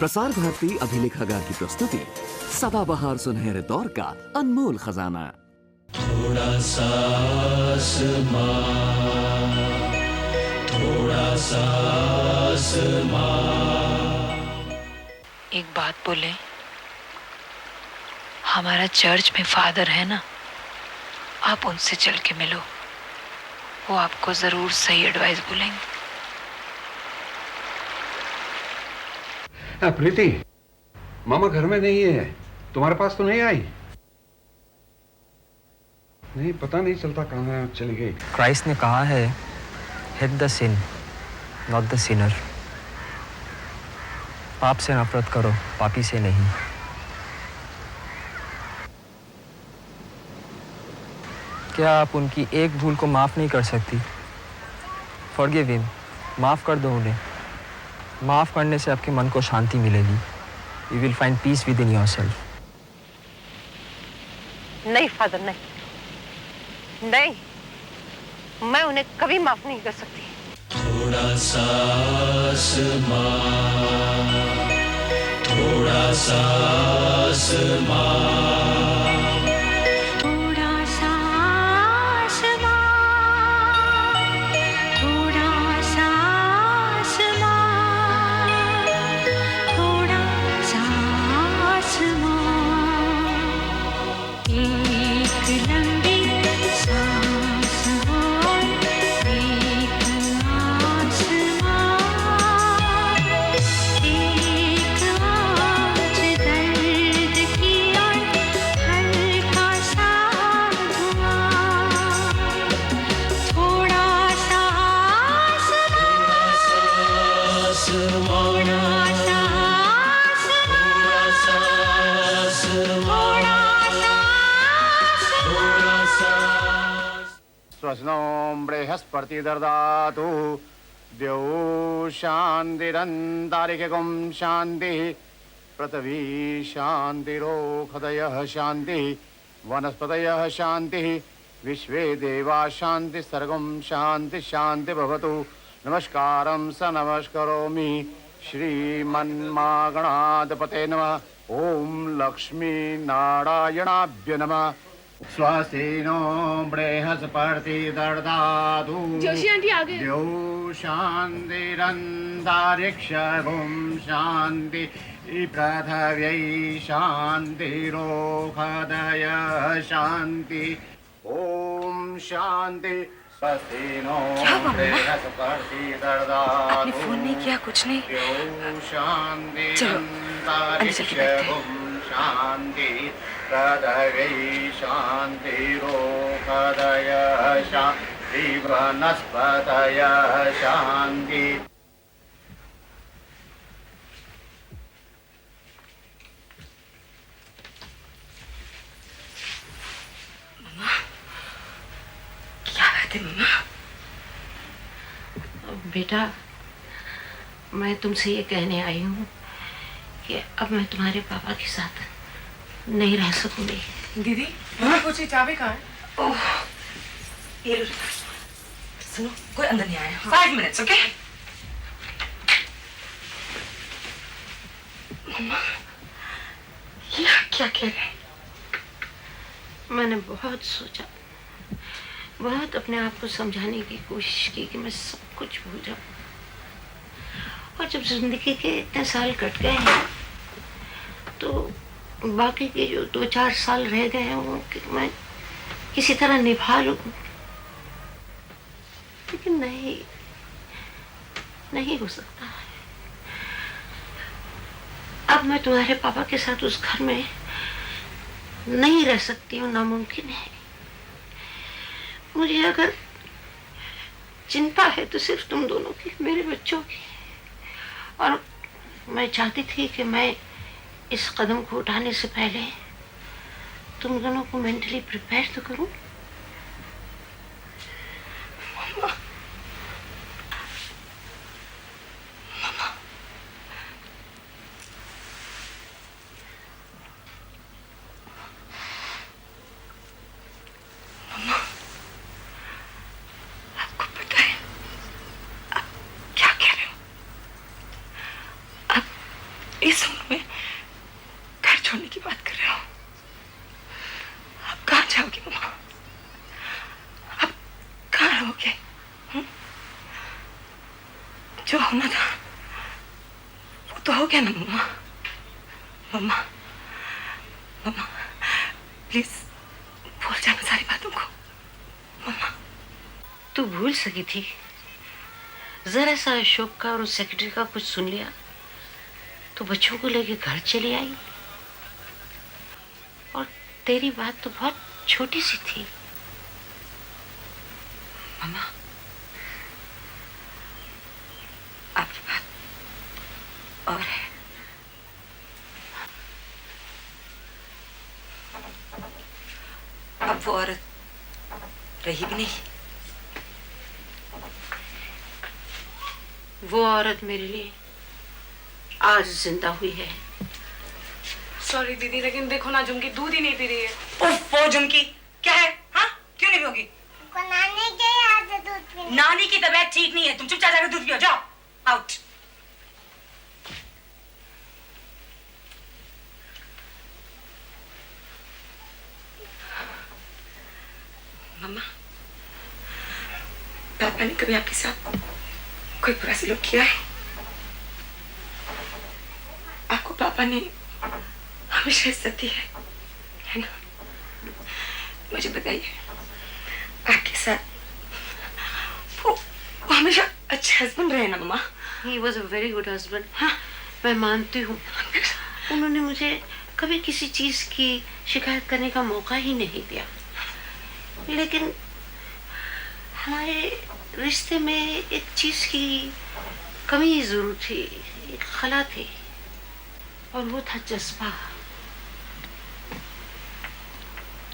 प्रसार भारती अभिलेखागार की प्रस्तुति सदाबहार सुनहरे दौर का अनमोल खजाना। थोड़ा सा आसमां, थोड़ा सा आसमां। एक बात बोले, हमारा चर्च में फादर है ना, आप उनसे चल के मिलो, वो आपको जरूर सही एडवाइस बोलेंगे। प्रीति, मामा घर में नहीं है, तुम्हारे पास तो नहीं आई? नहीं, पता नहीं चलता कहाँ चली गई। क्राइस्ट ने कहा है, hate the sin not the sinner. पाप से नफरत करो, पापी से नहीं। क्या आप उनकी एक भूल को माफ नहीं कर सकती? फॉरगिव हिम, माफ कर दो उन्हें। माफ करने से आपके मन को शांति मिलेगी। You will find peace with in yourself. नहीं फादर, नहीं, मैं उन्हें कभी माफ नहीं कर सकती। थोड़ा सा आसमां, थोड़ा सा आसमां। स्वस्नो बृहस्पति ददातु द्यौ शान्तिरन्तरिक्षं शान्तिः पृथिवी शान्तिरोषधयः शान्तिः वनस्पतयः शान्तिः विश्वे देवा शान्तिः सर्वं शान्ति शान्ति भवतु। नमस्कारं स नमस्करोमि श्रीमन्मागणाधिपते नमः। ओम लक्ष्मी नारायणाभ्य नमः। स्वस्ति नो बृहस्पति ददातु जोशी आंटी आ गए। द्यौ शान्तिरन्तरिक्षं शान्ति पृथिव्यै शान्तिरोषधयः शान्ति। ओम शांति। स्वस्ति नो बृहस्पति ददातु। आपने फोन नहीं किया? कुछ नहीं। द्यौ शान्तिरन्तरिक्षं शान्ति पृथिव्यै शान्तिरोषधयः शान्ति वनस्पतयः शान्ति। क्या बात है मम्मा? बेटा, मैं तुमसे ये कहने आई हूँ कि अब मैं तुम्हारे पापा के साथ नहीं रह सकूंगी। दीदी, मम्मा पूछी चाबी कहाँ है? ओह, ये लो। सुनो, कोई अंदर नहीं आया। 5 मिनट्स, ओके? मम्मा, ये क्या कह रहे हैं? मैंने बहुत सोचा, बहुत अपने आप को समझाने की कोशिश की कि मैं सब कुछ भूल जाऊं। और जब जिंदगी के इतने साल कट गए हैं तो बाकी के जो 2-4 साल रह गए हैं वो मैं किसी तरह निभा लूं। लेकिन नहीं हो सकता। अब मैं तुम्हारे पापा के साथ उस घर में नहीं रह सकती हूँ, नामुमकिन है। मुझे अगर चिंता है तो सिर्फ तुम दोनों की, मेरे बच्चों की। और मैं चाहती थी कि मैं इस कदम को उठाने से पहले तुम दोनों को मेंटली प्रिपेयर तो करूं। आपको पता है आप क्या कह रहे हो? आप इस उम्र में घर छोड़ने की बात कर रहे हो? अब कहाँ जाओगे मम्मा? अब कहाँ रहोगे? जो होना था वो तो हो गया ना मम्मा। मम्मा मम्मा प्लीज भूल जाना सारी बातों को। मम्मा तू भूल सकी थी? जरा सा अशोक का और उस सेक्रेटरी का कुछ सुन लिया तो बच्चों को लेके घर चली आई। और तेरी बात तो बहुत छोटी सी थी। मम्मा आपकी बात और है। अब वो औरत रही भी नहीं। वो औरत मेरे लिए आज जिंदा हुई है। सॉरी दीदी, लेकिन देखो ना झुमकी दूध ही नहीं पी रही है। उफ, वो झुमकी क्या है? हाँ क्यों नहीं पियोगी? नानी के यहाँ से दूध पीना। नानी की तबीयत ठीक नहीं है, तुम चुपचाप जाकर दूध पियो। जाओ आउट। मम्मा पापा ने कभी आपके साथ कोई बुरा सलूक किया है? आपको पापा ने हमेशा इज्जत दी है ना? मुझे बताइए आपके साथ वो हमेशा अच्छे हस्बैंड रहे ना मम्मा? He was a very good husband. हाँ मैं मानती हूँ। उन्होंने मुझे कभी किसी चीज की शिकायत करने का मौका ही नहीं दिया। लेकिन हमारे रिश्ते में एक चीज की कमी जरूर थी, एक खला थी, और वो था जज्बा।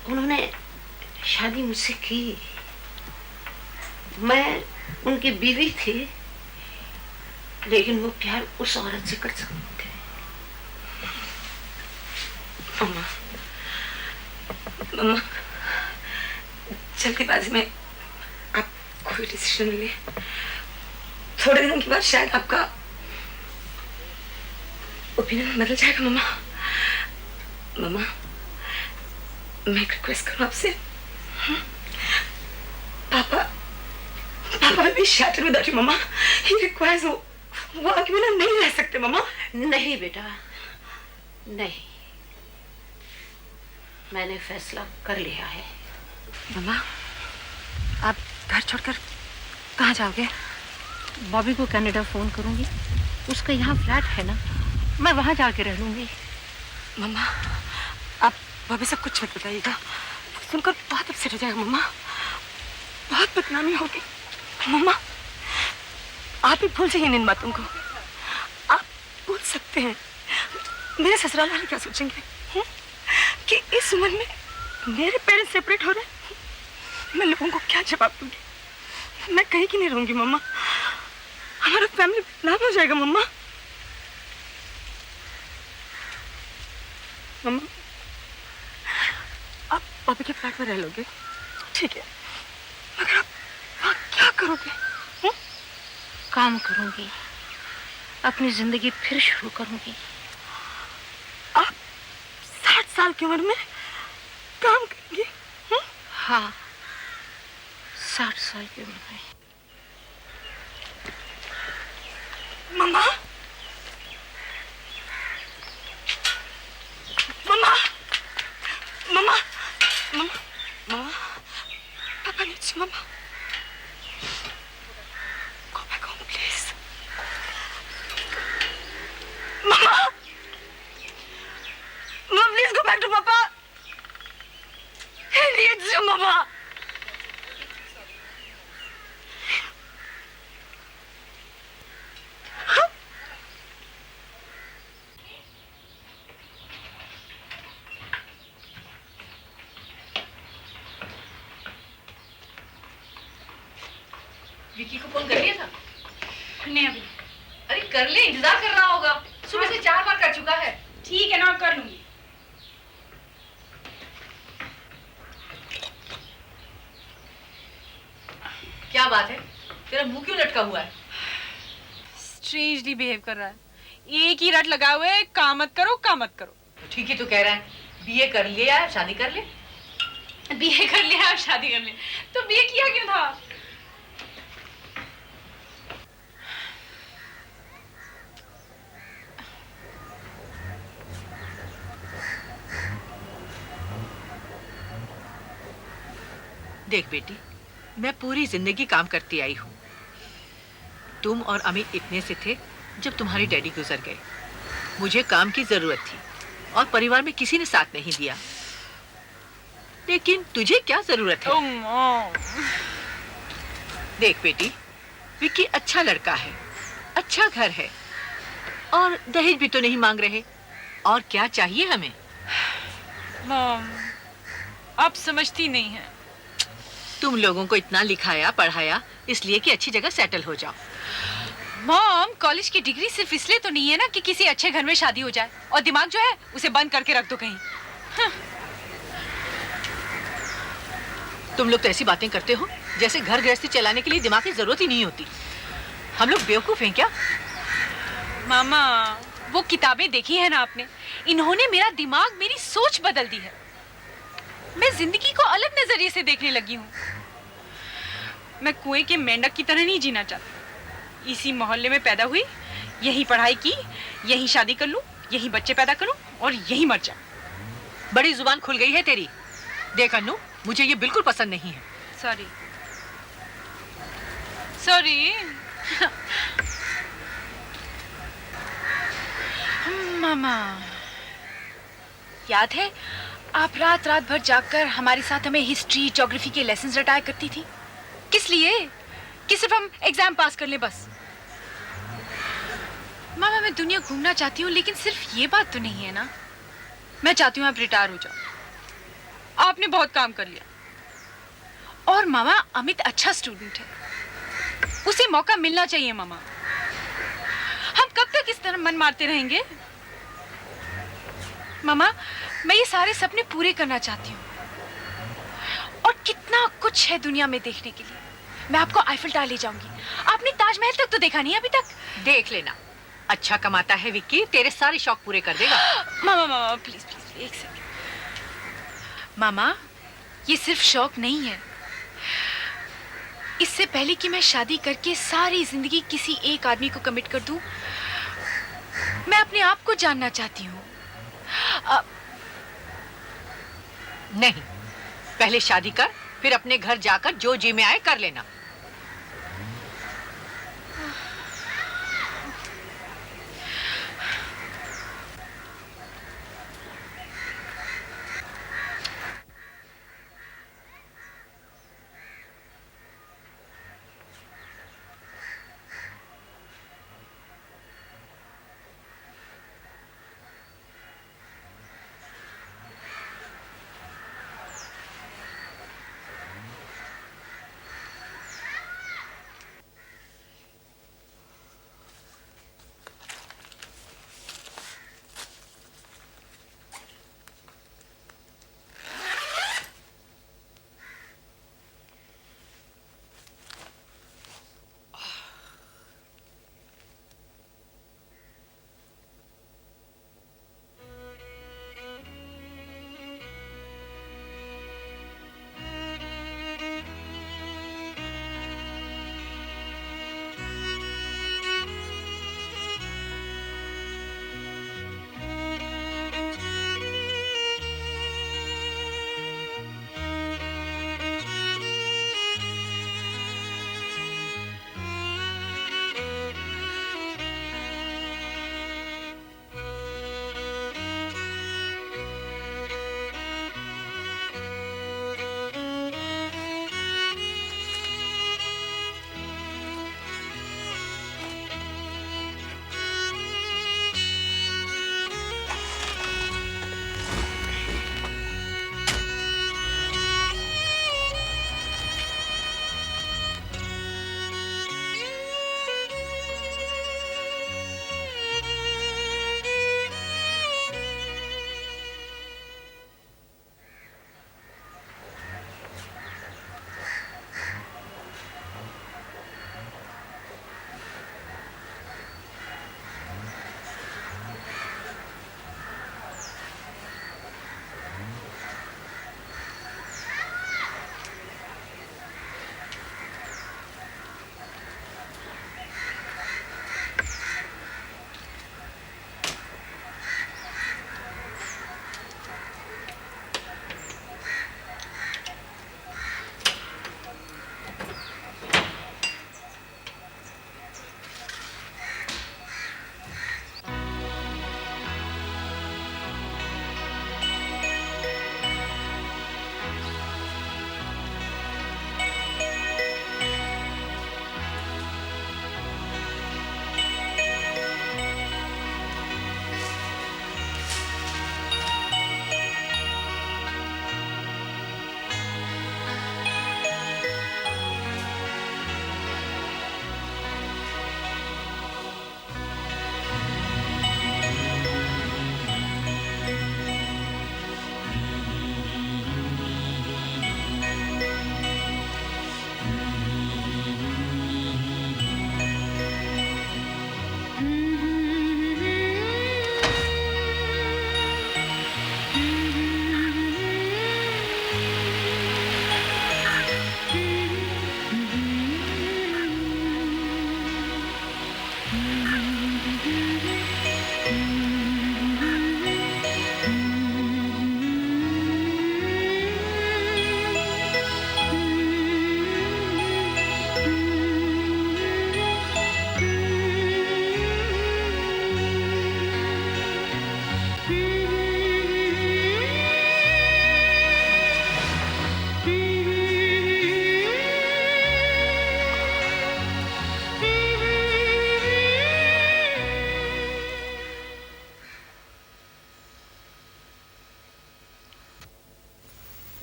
उन्होंने शादी मुझसे की, मैं उनकी बीवी थी, लेकिन वो प्यार उस औरत से कर सकते थे। मम्मा मम्मा जल्दीबाजी में आप कोई डिसीजन ले, थोड़े दिनों के बाद शायद आपका ओपिनियन बदल जाएगा। मम्मा मम्मा मैं एक रिक्वेस्ट करूं आपसे। पापा पापा will be shattered without you, mamma. He requires वो आपके बिना नहीं रह सकते मम्मा। नहीं बेटा नहीं, मैंने फैसला कर लिया है। मम्मा आप घर छोड़कर कहाँ जाओगे? बॉबी को कनाडा फोन करूंगी, उसका यहाँ फ्लैट है ना, मैं वहां जाके रह लूंगी। मम्मा आप बॉबी से कुछ मत बताइएगा, सुनकर बहुत अपसेट हो जाएगा मम्मा, बहुत बदनामी होगी। मम्मा आप ही भूल जाइए इन बातों को। आप भूल सकते हैं, मेरे ससुराल वाले क्या सोचेंगे कि इस उम्र में मेरे पेरेंट्स सेपरेट हो रहे हैं? मैं लोगों को क्या जवाब दूंगी? मैं कहीं की नहीं रहूंगी मम्मा, हमारा फैमिली बदनाम हो जाएगा मम्मा। मम्मा आप पापा के फ्लैट में रह लोगे, ठीक है, मगर आप वहाँ क्या करोगे? काम करूंगी, अपनी जिंदगी फिर शुरू करूंगी। आप 60 साल की उम्र में काम करेंगी? हाँ 60 साल की उम्र में। मम्मा मम्मा मम्मा मम्मा मम्मा पापा नीचे। मम्मा go back home please। Mamma mamma please go back to papa। He needs you मम्मा। विकी को फोन कर लिया था? नहीं अभी। अरे कर ले, इंतजार कर रहा होगा, सुबह से 4 बार कर चुका है। ठीक है ना, कर लूंगी। क्या बात है, तेरा मुंह क्यों लटका हुआ है? स्ट्रेंजली बिहेव कर रहा है। एक ही रट लगाए हुए, काम मत करो, काम मत करो। ठीक ही तो कह रहा है, बीए कर लिया शादी कर ले। बीए कर लिया और शादी कर ले, तो बीए किया क्यों था? देख बेटी, मैं पूरी जिंदगी काम करती आई हूँ। तुम और अमित इतने से थे जब तुम्हारे डैडी गुजर गए। मुझे काम की जरूरत थी और परिवार में किसी ने साथ नहीं दिया। लेकिन तुझे क्या जरूरत है? देख बेटी, विक्की अच्छा लड़का है, अच्छा घर है और दहेज भी तो नहीं मांग रहे। और क्या चाहिए हमें? मॉम, आप समझती नहीं है। तुम लोगों को इतना लिखाया पढ़ाया इसलिए कि अच्छी जगह सेटल हो जाओ। मॉम, कॉलेज की डिग्री सिर्फ इसलिए तो नहीं है ना कि किसी अच्छे घर में शादी हो जाए और दिमाग जो है उसे बंद करके रख दो कहीं। तुम लोग तो ऐसी बातें करते हो जैसे घर गृहस्थी चलाने के लिए दिमाग की जरूरत ही नहीं होती। हम लोग बेवकूफ हैं क्या? मामा, वो किताबें देखी है ना आपने? इन्होंने मेरा दिमाग, मेरी सोच बदल दी है। मैं जिंदगी को अलग नजरिए से देखने लगी हूँ। मैं कुएं के मेंढक की तरह नहीं जीना चाहती। इसी मोहल्ले में पैदा हुई, यही पढ़ाई की, यही शादी कर लूं, यही बच्चे पैदा करूं और यही मर जाऊं। बड़ी जुबान खुल गई है तेरी। देख अन्नू, मुझे ये बिल्कुल पसंद नहीं है। Sorry sorry. मामा, याद है आप रात रात भर जागकर हमारे साथ हमें हिस्ट्री ज्योग्राफी के लेसन्स रटाया करती थी? किस लिए? कि सिर्फ हम एग्जाम पास कर लें बस। मामा, मैं दुनिया घूमना चाहती हूँ, लेकिन सिर्फ ये बात तो नहीं है ना। मैं चाहती हूँ आप रिटायर हो जाओ। आपने बहुत काम कर लिया। और मामा, अमित अच्छा स्टूडेंट है, उसे मौका मिलना चाहिए। मामा, हम कब तक इस तरह मन मारते रहेंगे? मामा, मैं ये सारे सपने पूरे करना चाहती हूँ और कितना कुछ है दुनिया में देखने के लिए। मैं आपको आईफिल टावर ले जाऊंगी। आपने ताजमहल तक तो देखा नहीं अभी तक। देख लेना, अच्छा कमाता है विक्की, तेरे सारे शौक पूरे कर देगा। मामा मामा, प्लीज प्लीज एक सेकंड। मामा, ये सिर्फ शौक नहीं है। इससे पहले कि मैं शादी करके सारी जिंदगी किसी एक आदमी को कमिट कर दूं, मैं अपने आप को जानना चाहती हूँ। नहीं, पहले शादी कर, फिर अपने घर जाकर जो जी में आए कर लेना।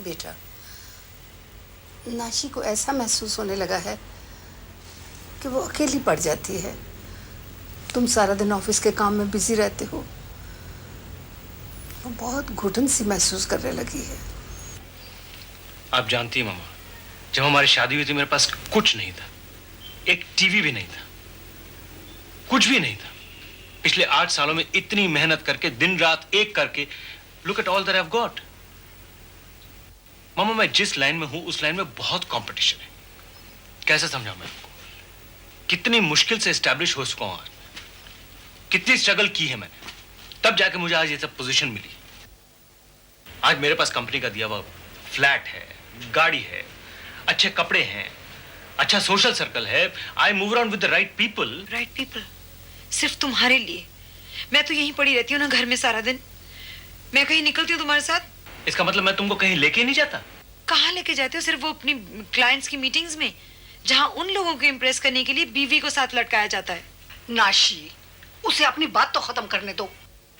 बेटा, नाशी को ऐसा महसूस होने लगा है कि वो अकेली पड़ जाती है। तुम सारा दिन ऑफिस के काम में बिजी रहते हो, वो बहुत घुटन सी महसूस करने लगी है। आप जानती हैं मामा, जब हमारी शादी हुई थी मेरे पास कुछ नहीं था, एक टीवी भी नहीं था, कुछ भी नहीं था। पिछले 8 सालों में इतनी मेहनत करके, दिन रात एक करके, look at all that I have got. मामा, मैं जिस लाइन में हूं उस लाइन में बहुत कंपटीशन है। कैसे समझाऊं मैं आपको? कितनी मुश्किल से एस्टैब्लिश हो चुका हूं, कितनी स्ट्रगल की है मैंने, तब जाके मुझे आज ये सब पोजीशन मिली। आज मेरे पास कंपनी का दिया हुआ फ्लैट है, गाड़ी है, अच्छे कपड़े हैं, अच्छा सोशल सर्कल है। I move around with the right people. Right people? सिर्फ तुम्हारे लिए? मैं तो यहीं पड़ी रहती हूँ ना घर में सारा दिन। मैं कहीं निकलती हूँ तुम्हारे साथ? इसका मतलब मैं तुमको कहीं लेके नहीं जाता? कहाँ लेके जाते हो? सिर्फ वो अपनी क्लाइंट्स की मीटिंग्स में, जहाँ उन लोगों को इम्प्रेस करने के लिए बीवी को साथ लटकाया जाता है। नाशी, उसे अपनी बात तो खत्म करने दो।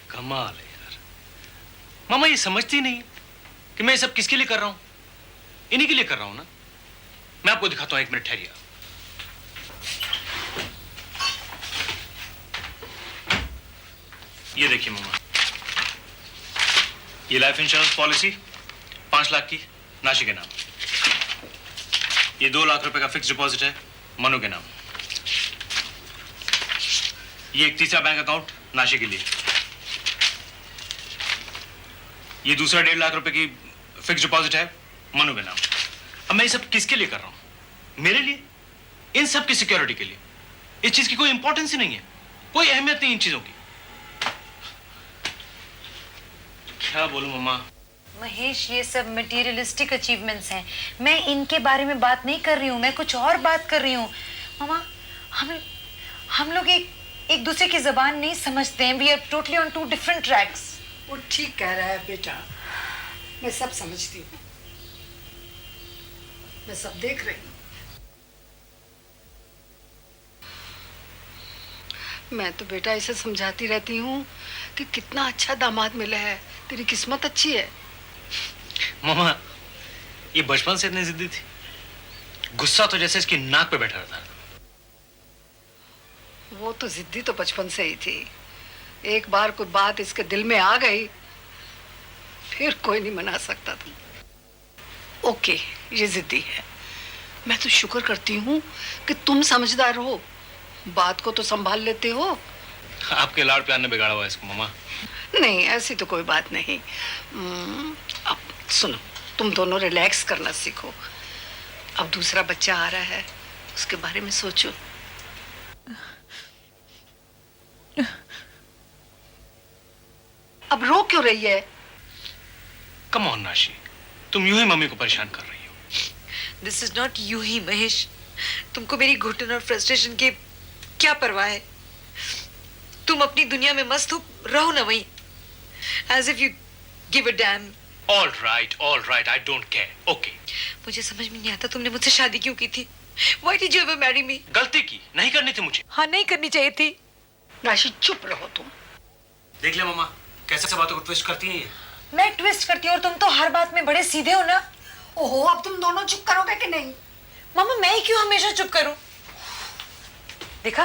कमाल है यार, मामा ये समझती नहीं कि मैं ये सब किसके लिए कर रहा हूँ। इन्हीं के लिए कर रहा हूँ ना। मैं आपको दिखाता हूँ, 1 मिनट ठहरिए। ये देखिए मामा, ये लाइफ इंश्योरेंस पॉलिसी 5 लाख की नाशी के नाम। ये 2 लाख रुपए का फिक्स डिपॉजिट है मनु के नाम। ये एक तीसरा बैंक अकाउंट नाशी के लिए। ये दूसरा 1.5 लाख रुपए की फिक्स डिपॉजिट है मनु के नाम। अब मैं ये सब किसके लिए कर रहा हूं? मेरे लिए, इन सब की सिक्योरिटी के लिए। इस चीज की कोई इंपॉर्टेंस ही नहीं है, कोई अहमियत नहीं इन चीजों की। क्या बोलूं मम्मा? महेश, ये सब मटेरियलिस्टिक अचीवमेंट्स हैं। मैं इनके बारे में बात नहीं कर रही हूँ, मैं कुछ और बात कर रही हूँ। मामा, हम लोग एक दूसरे की जबान नहीं समझते हैं। We are totally on 2 different tracks. वो ठीक कह रहा है बेटा, मैं सब समझती हूँ, मैं सब देख रही हूँ। मैं तो बेटा इसे समझाती रहती हूँ कि कितना अच्छा दामाद मिला है, तेरी किस्मत अच्छी है। मामा, ये बचपन से इतनी जिद्दी थी, गुस्सा तो जैसे इसकी नाक पे बैठा रहता है। वो तो जिद्दी तो बचपन से ही थी, एक बार कोई बात इसके दिल में आ गई फिर कोई नहीं मना सकता था। ओके, ये जिद्दी है, मैं तो शुक्र करती हूँ कि तुम समझदार हो, बात को तो संभाल लेते हो। आपके लाड़ प्यार ने बिगाड़ा हुआ है इसको मामा। नहीं, ऐसी तो कोई बात नहीं। अब सुनो, तुम दोनों रिलैक्स करना सीखो। अब दूसरा बच्चा आ रहा है, उसके बारे में सोचो। अब रो क्यों रही है? कम ऑन नाशी, तुम यूं ही मम्मी को परेशान कर रही हो। दिस इज नॉट यू ही महेश। तुमको मेरी घुटन और फ्रस्ट्रेशन की क्या परवाह है? तुम अपनी दुनिया में मस्त हो, रहो ना वहीं, as if you give a damn. All right, I don't care. Okay. मुझे समझ में नहीं आता तुमने मुझसे शादी क्यों की थी? Why did you ever marry me? गलती की, नहीं करनी थी मुझे। हाँ, नहीं करनी चाहिए थी। राशि, चुप रहो तुम। देख ले मामा, कैसे सब बातों को ट्विस्ट करती हैं ये। मैं ट्विस्ट करती हूँ और तुम तो हर बात में बड़े सीधे हो ना। ओहो, अब तुम दोनों चुप करोगे कि नहीं? मामा, मैं ही क्यों हमेशा चुप करूं? देखा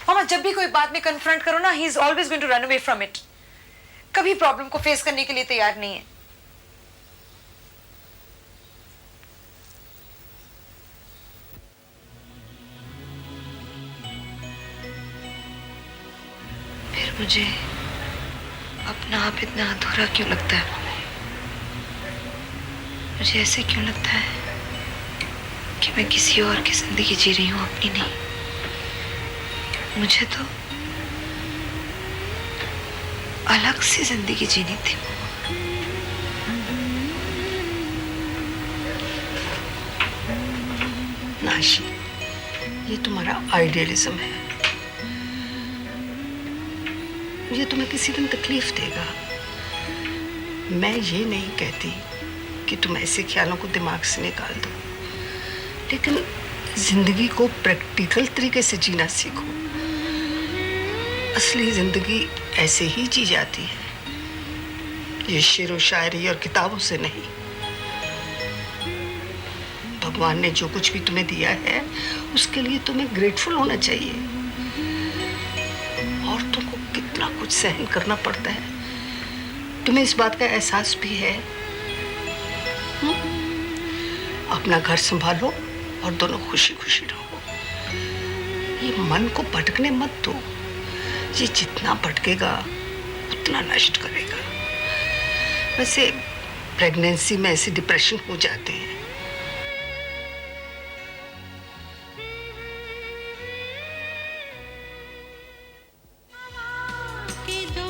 मामा, जब भी कोई बात में कन्फ्रंट करो ना, he is always going to run away from it. कभी प्रॉब्लम को फेस करने के लिए तैयार नहीं है। फिर मुझे अपना आप इतना अधूरा क्यों लगता है? मुझे ऐसे क्यों लगता है कि मैं किसी और की जिंदगी जी रही हूँ, अपनी नहीं। मुझे तो अलग सी जिंदगी जीनी थी। नाशी, ये तुम्हारा आइडियलिज्म है, ये तुम्हें किसी दिन तकलीफ देगा। मैं ये नहीं कहती कि तुम ऐसे ख्यालों को दिमाग से निकाल दो, लेकिन जिंदगी को प्रैक्टिकल तरीके से जीना सीखो। असली जिंदगी ऐसे ही जी जाती है, ये शेर व शायरी और किताबों से नहीं। भगवान ने जो कुछ भी तुम्हें दिया है उसके लिए तुम्हें ग्रेटफुल होना चाहिए। औरतों को कितना कुछ सहन करना पड़ता है, तुम्हें इस बात का एहसास भी है? अपना घर संभालो और दोनों खुशी खुशी रहो। ये मन को भटकने मत दो, ये जितना भटकेगा उतना नष्ट करेगा। वैसे प्रेगनेंसी में ऐसे डिप्रेशन हो जाते हैं। कि दो